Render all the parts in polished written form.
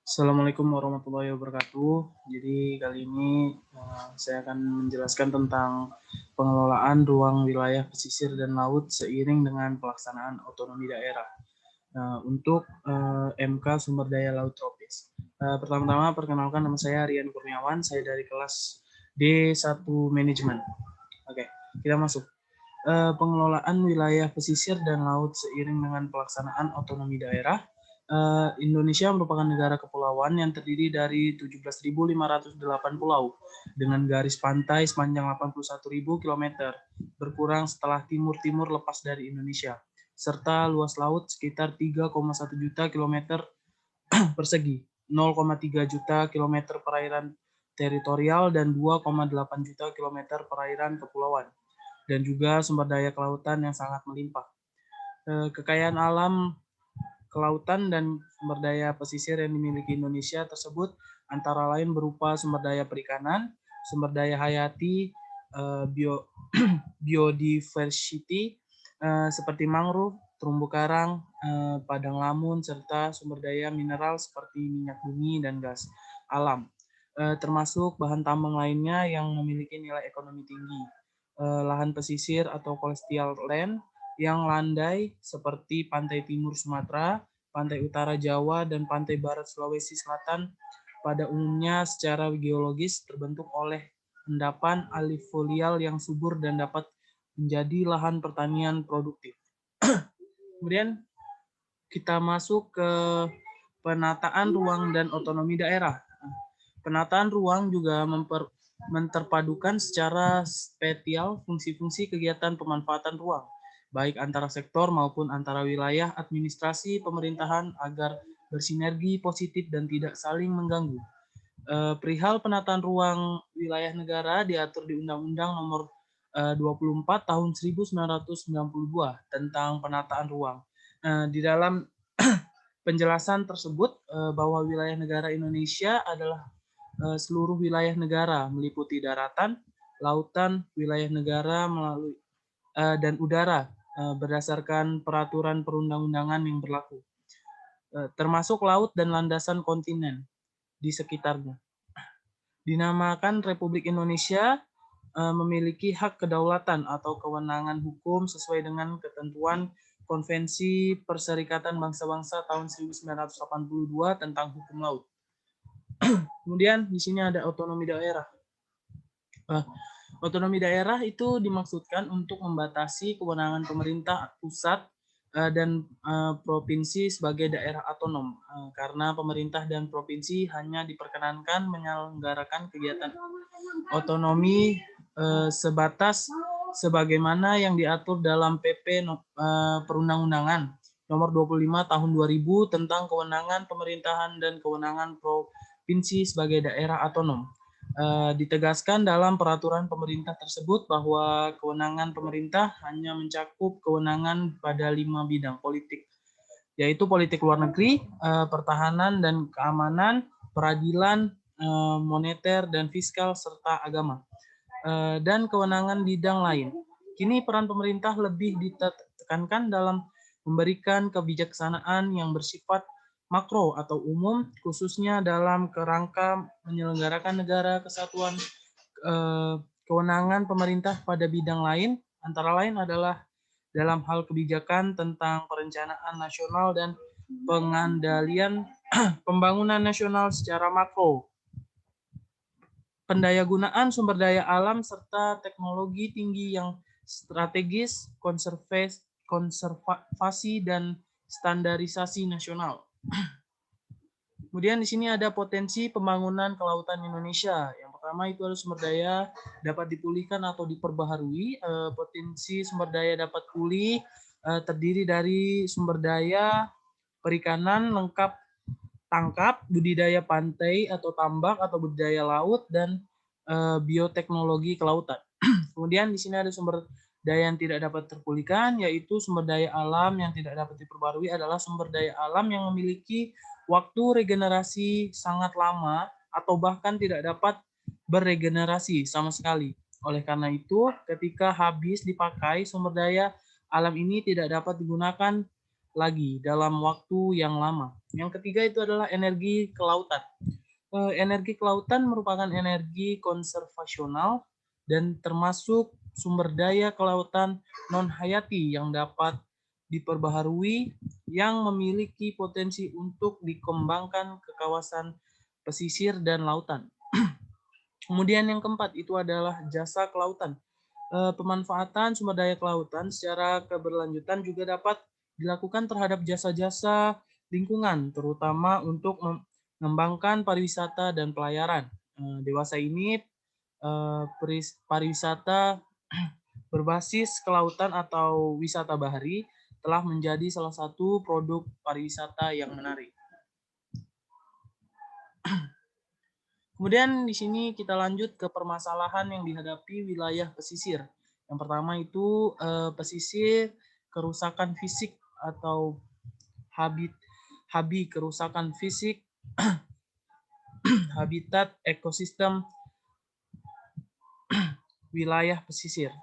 Assalamualaikum warahmatullahi wabarakatuh. Jadi kali ini saya akan menjelaskan tentang pengelolaan ruang wilayah pesisir dan laut seiring dengan pelaksanaan otonomi daerah untuk MK Sumber Daya Laut Tropis. Pertama-tama perkenalkan, nama saya Rian Kurniawan, saya dari kelas D1 Manajemen. Oke, kita masuk. Pengelolaan wilayah pesisir dan laut seiring dengan pelaksanaan otonomi daerah. Indonesia merupakan negara kepulauan yang terdiri dari 17.508 pulau dengan garis pantai sepanjang 81.000 km, berkurang setelah timur-timur lepas dari Indonesia, serta luas laut sekitar 3,1 juta kilometer persegi, 0,3 juta kilometer perairan teritorial, dan 2,8 juta kilometer perairan kepulauan, dan juga sumber daya kelautan yang sangat melimpah. Kekayaan alam kelautan dan sumber daya pesisir yang dimiliki Indonesia tersebut antara lain berupa sumber daya perikanan, sumber daya hayati, biodiversity seperti mangrove, terumbu karang, padang lamun, serta sumber daya mineral seperti minyak bumi dan gas alam, termasuk bahan tambang lainnya yang memiliki nilai ekonomi tinggi. Lahan pesisir atau coastal land yang landai seperti pantai timur Sumatera, pantai utara Jawa, dan pantai barat Sulawesi Selatan pada umumnya secara geologis terbentuk oleh endapan alifolial yang subur dan dapat menjadi lahan pertanian produktif. Kemudian kita masuk ke penataan ruang dan otonomi daerah. Penataan ruang juga menterpadukan secara spatial fungsi-fungsi kegiatan pemanfaatan ruang, baik antara sektor maupun antara wilayah administrasi pemerintahan agar bersinergi positif dan tidak saling mengganggu. Perihal penataan ruang wilayah negara diatur di Undang-Undang Nomor 24 Tahun 1992 tentang penataan ruang. Di dalam penjelasan tersebut bahwa wilayah negara Indonesia adalah seluruh wilayah negara meliputi daratan, lautan, wilayah negara melalui dan udara berdasarkan peraturan perundang-undangan yang berlaku, termasuk laut dan landasan kontinen di sekitarnya. Dinamakan Republik Indonesia memiliki hak kedaulatan atau kewenangan hukum sesuai dengan ketentuan Konvensi Perserikatan Bangsa-Bangsa tahun 1982 tentang hukum laut. Kemudian di sini ada otonomi daerah. Otonomi daerah itu dimaksudkan untuk membatasi kewenangan pemerintah pusat dan provinsi sebagai daerah otonom, karena pemerintah dan provinsi hanya diperkenankan menyelenggarakan kegiatan otonomi sebatas sebagaimana yang diatur dalam PP Perundang-undangan Nomor 25 Tahun 2000 tentang kewenangan pemerintahan dan kewenangan provinsi sebagai daerah otonom. Ditegaskan dalam peraturan pemerintah tersebut bahwa kewenangan pemerintah hanya mencakup kewenangan pada 5 bidang politik, yaitu politik luar negeri, pertahanan dan keamanan, peradilan, moneter dan fiskal, serta agama, dan kewenangan bidang lain. Kini peran pemerintah lebih ditekankan dalam memberikan kebijaksanaan yang bersifat makro atau umum, khususnya dalam kerangka menyelenggarakan negara kesatuan. Kewenangan pemerintah pada bidang lain antara lain adalah dalam hal kebijakan tentang perencanaan nasional dan pengandalian pembangunan nasional secara makro, pendayagunaan sumber daya alam serta teknologi tinggi yang strategis, konservasi dan standarisasi nasional. Kemudian di sini ada potensi pembangunan kelautan Indonesia. Yang pertama itu ada sumber daya dapat dipulihkan atau diperbaharui. Potensi sumber daya dapat pulih terdiri dari sumber daya perikanan lengkap tangkap, budidaya pantai atau tambak atau budidaya laut, dan bioteknologi kelautan. Kemudian di sini ada sumber daya yang tidak dapat terpulihkan, yaitu sumber daya alam yang tidak dapat diperbarui adalah sumber daya alam yang memiliki waktu regenerasi sangat lama atau bahkan tidak dapat beregenerasi sama sekali. Oleh karena itu, ketika habis dipakai, sumber daya alam ini tidak dapat digunakan lagi dalam waktu yang lama. Yang ketiga itu adalah energi kelautan. Energi kelautan merupakan energi konservasional dan termasuk sumber daya kelautan non-hayati yang dapat diperbaharui yang memiliki potensi untuk dikembangkan ke kawasan pesisir dan lautan. Kemudian yang keempat itu adalah jasa kelautan. Pemanfaatan sumber daya kelautan secara keberlanjutan juga dapat dilakukan terhadap jasa-jasa lingkungan, terutama untuk mengembangkan pariwisata dan pelayaran. Dewasa ini pariwisata berbasis kelautan atau wisata bahari telah menjadi salah satu produk pariwisata yang menarik. Kemudian di sini kita lanjut ke permasalahan yang dihadapi wilayah pesisir. Yang pertama itu pesisir kerusakan fisik atau kerusakan fisik habitat ekosistem wilayah pesisir.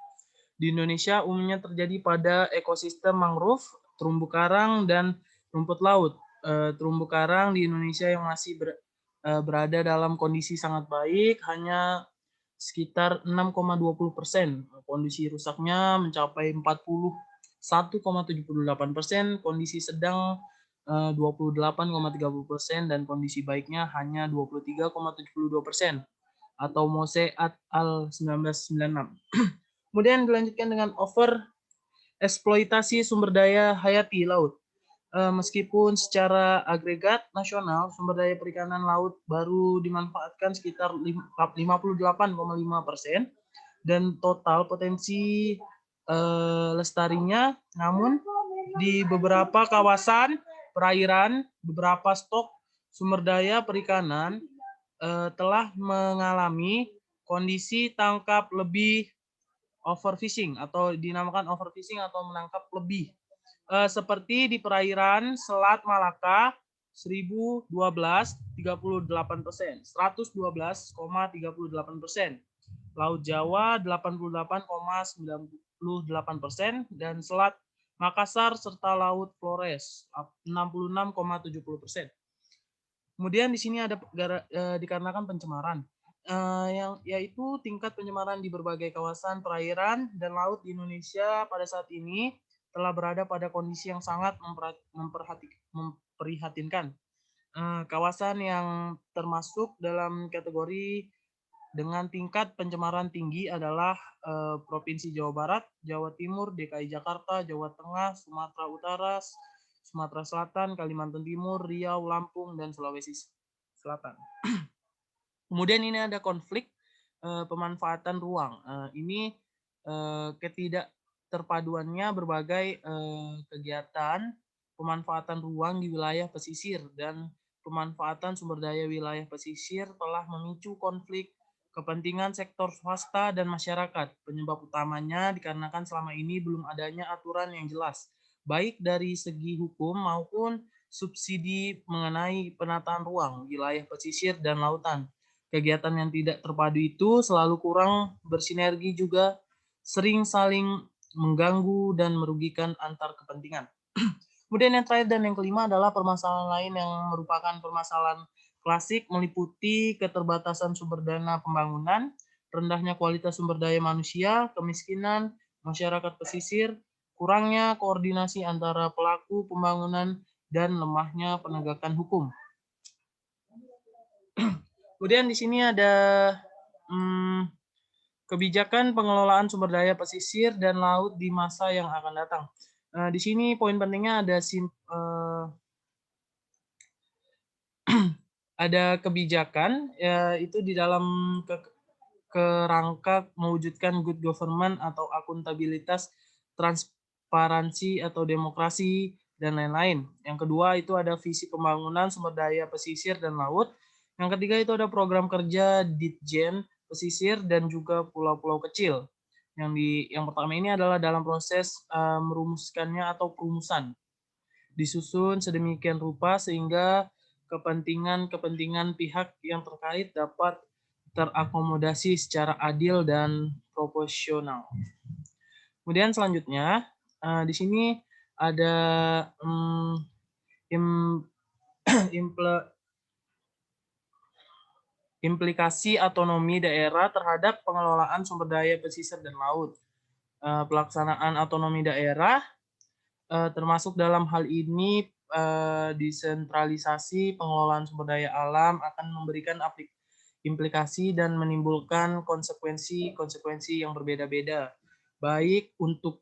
Di Indonesia umumnya terjadi pada ekosistem mangrove, terumbu karang, dan rumput laut. Terumbu karang di Indonesia yang masih berada dalam kondisi sangat baik hanya sekitar 6,20%. Kondisi rusaknya mencapai 41,78%, kondisi sedang 28,30%, dan kondisi baiknya hanya 23,72%, atau Mose et al. 1996. Kemudian dilanjutkan dengan over eksploitasi sumber daya hayati laut. Meskipun secara agregat nasional sumber daya perikanan laut baru dimanfaatkan sekitar 58,5% dan total potensi lestarinya, namun di beberapa kawasan perairan beberapa stok sumber daya perikanan telah mengalami kondisi tangkap lebih overfishing atau dinamakan overfishing atau menangkap lebih. Seperti di perairan Selat Malaka 1012 38%, 112,38%, Laut Jawa 88,98%, dan Selat Makassar serta Laut Flores 66,70%. Kemudian di sini ada dikarenakan pencemaran, yang yaitu tingkat pencemaran di berbagai kawasan perairan dan laut di Indonesia pada saat ini telah berada pada kondisi yang sangat memprihatinkan. Kawasan yang termasuk dalam kategori dengan tingkat pencemaran tinggi adalah Provinsi Jawa Barat, Jawa Timur, DKI Jakarta, Jawa Tengah, Sumatera Utara, Sumatera Selatan, Kalimantan Timur, Riau, Lampung, dan Sulawesi Selatan. Kemudian ini ada konflik pemanfaatan ruang. Ini ketidakterpaduannya berbagai kegiatan pemanfaatan ruang di wilayah pesisir dan pemanfaatan sumber daya wilayah pesisir telah memicu konflik kepentingan sektor swasta dan masyarakat. Penyebab utamanya dikarenakan selama ini belum adanya aturan yang jelas, baik dari segi hukum maupun subsidi mengenai penataan ruang wilayah pesisir dan lautan. Kegiatan yang tidak terpadu itu selalu kurang bersinergi, juga sering saling mengganggu dan merugikan antar kepentingan. Kemudian yang terakhir dan yang kelima adalah permasalahan lain yang merupakan permasalahan klasik, meliputi keterbatasan sumber dana pembangunan, rendahnya kualitas sumber daya manusia, kemiskinan masyarakat pesisir, kurangnya koordinasi antara pelaku pembangunan, dan lemahnya penegakan hukum. Kemudian di sini ada kebijakan pengelolaan sumber daya pesisir dan laut di masa yang akan datang. Di sini poin pentingnya ada kebijakan itu di dalam kerangka mewujudkan good government atau akuntabilitas, transparansi atau demokrasi, dan lain-lain. Yang kedua itu ada visi pembangunan sumber daya pesisir dan laut. Yang ketiga itu ada program kerja Ditjen pesisir dan juga pulau-pulau kecil. Yang pertama ini adalah dalam proses merumuskannya atau perumusan. Disusun sedemikian rupa sehingga kepentingan pihak yang terkait dapat terakomodasi secara adil dan proporsional. Kemudian selanjutnya di sini ada implikasi otonomi daerah terhadap pengelolaan sumber daya pesisir dan laut. Pelaksanaan otonomi daerah termasuk dalam hal ini desentralisasi pengelolaan sumber daya alam akan memberikan implikasi dan menimbulkan konsekuensi-konsekuensi yang berbeda-beda, baik untuk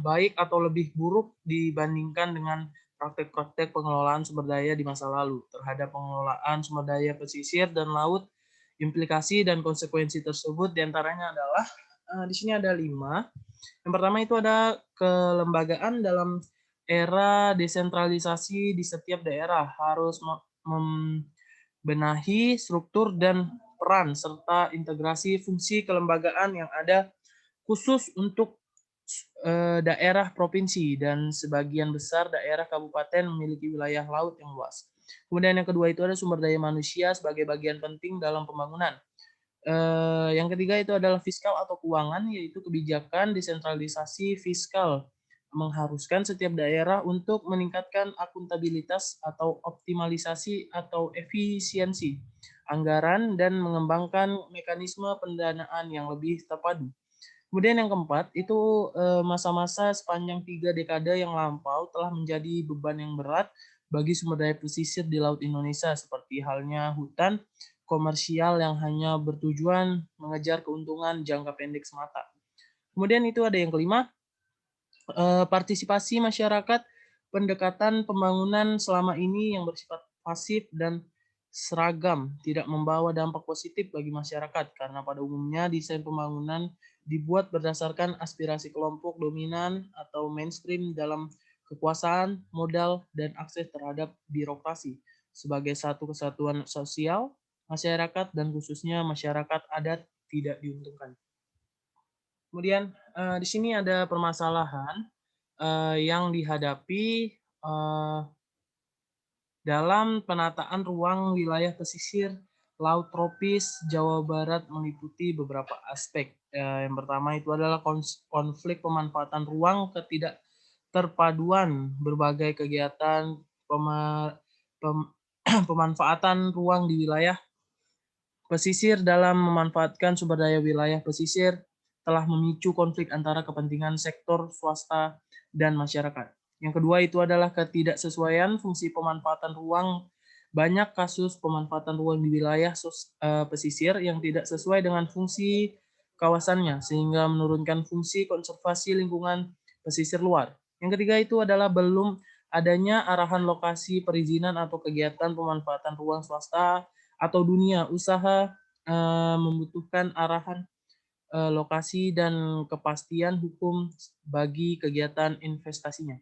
baik atau lebih buruk dibandingkan dengan praktek-praktek pengelolaan sumber daya di masa lalu terhadap pengelolaan sumber daya pesisir dan laut. Implikasi dan konsekuensi tersebut diantaranya adalah di sini ada 5. Yang pertama itu ada kelembagaan dalam era desentralisasi di setiap daerah harus membenahi struktur dan peran serta integrasi fungsi kelembagaan yang ada khusus untuk daerah provinsi dan sebagian besar daerah kabupaten memiliki wilayah laut yang luas. Kemudian yang kedua itu ada sumber daya manusia sebagai bagian penting dalam pembangunan. Yang ketiga itu adalah fiskal atau keuangan, yaitu kebijakan desentralisasi fiskal mengharuskan setiap daerah untuk meningkatkan akuntabilitas atau optimalisasi atau efisiensi anggaran dan mengembangkan mekanisme pendanaan yang lebih terpadu. Kemudian yang keempat, itu masa-masa sepanjang 3 dekade yang lampau telah menjadi beban yang berat bagi sumber daya pesisir di Laut Indonesia, seperti halnya hutan komersial yang hanya bertujuan mengejar keuntungan jangka pendek semata. Kemudian itu ada yang kelima, partisipasi masyarakat, pendekatan pembangunan selama ini yang bersifat pasif dan seragam, tidak membawa dampak positif bagi masyarakat, karena pada umumnya desain pembangunan dibuat berdasarkan aspirasi kelompok dominan atau mainstream dalam kekuasaan, modal, dan akses terhadap birokrasi. Sebagai satu kesatuan sosial, masyarakat dan khususnya masyarakat adat tidak diuntungkan. Kemudian di sini ada permasalahan yang dihadapi dalam penataan ruang wilayah pesisir Laut Tropis Jawa Barat meliputi beberapa aspek. Yang pertama itu adalah konflik pemanfaatan ruang ketidakterpaduan berbagai kegiatan pemanfaatan ruang di wilayah pesisir dalam memanfaatkan sumber daya wilayah pesisir telah memicu konflik antara kepentingan sektor swasta dan masyarakat. Yang kedua itu adalah ketidaksesuaian fungsi pemanfaatan ruang. Banyak kasus pemanfaatan ruang di wilayah pesisir yang tidak sesuai dengan fungsi kawasannya, sehingga menurunkan fungsi konservasi lingkungan pesisir luar. Yang ketiga itu adalah belum adanya arahan lokasi perizinan atau kegiatan pemanfaatan ruang swasta atau dunia usaha membutuhkan arahan lokasi dan kepastian hukum bagi kegiatan investasinya.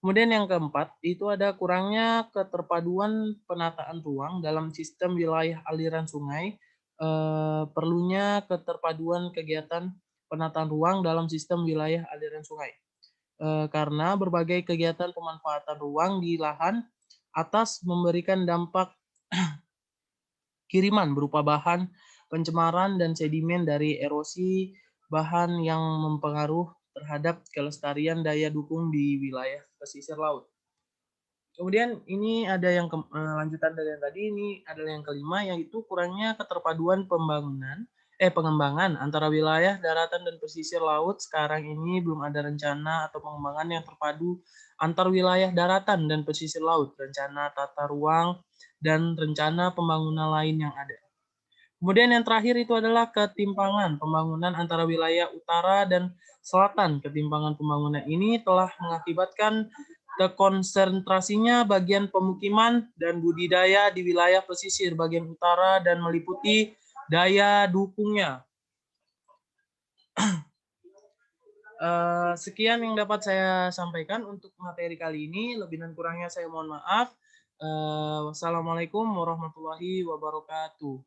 Kemudian yang keempat, itu ada kurangnya keterpaduan penataan ruang dalam sistem wilayah aliran sungai, perlunya keterpaduan kegiatan penataan ruang dalam sistem wilayah aliran sungai. Karena berbagai kegiatan pemanfaatan ruang di lahan atas memberikan dampak kiriman berupa bahan pencemaran dan sedimen dari erosi bahan yang mempengaruhi terhadap kelestarian daya dukung di wilayah pesisir laut. Kemudian ini ada yang lanjutan dari yang tadi, ini adalah yang kelima, yaitu kurangnya keterpaduan pengembangan antara wilayah daratan dan pesisir laut. Sekarang ini belum ada rencana atau pengembangan yang terpadu antar wilayah daratan dan pesisir laut, rencana tata ruang dan rencana pembangunan lain yang ada. Kemudian yang terakhir itu adalah ketimpangan pembangunan antara wilayah utara dan selatan. Ketimpangan pembangunan ini telah mengakibatkan terkonsentrasinya bagian pemukiman dan budidaya di wilayah pesisir bagian utara dan meliputi daya dukungnya. Sekian yang dapat saya sampaikan untuk materi kali ini. Lebih dan kurangnya saya mohon maaf. Wassalamualaikum warahmatullahi wabarakatuh.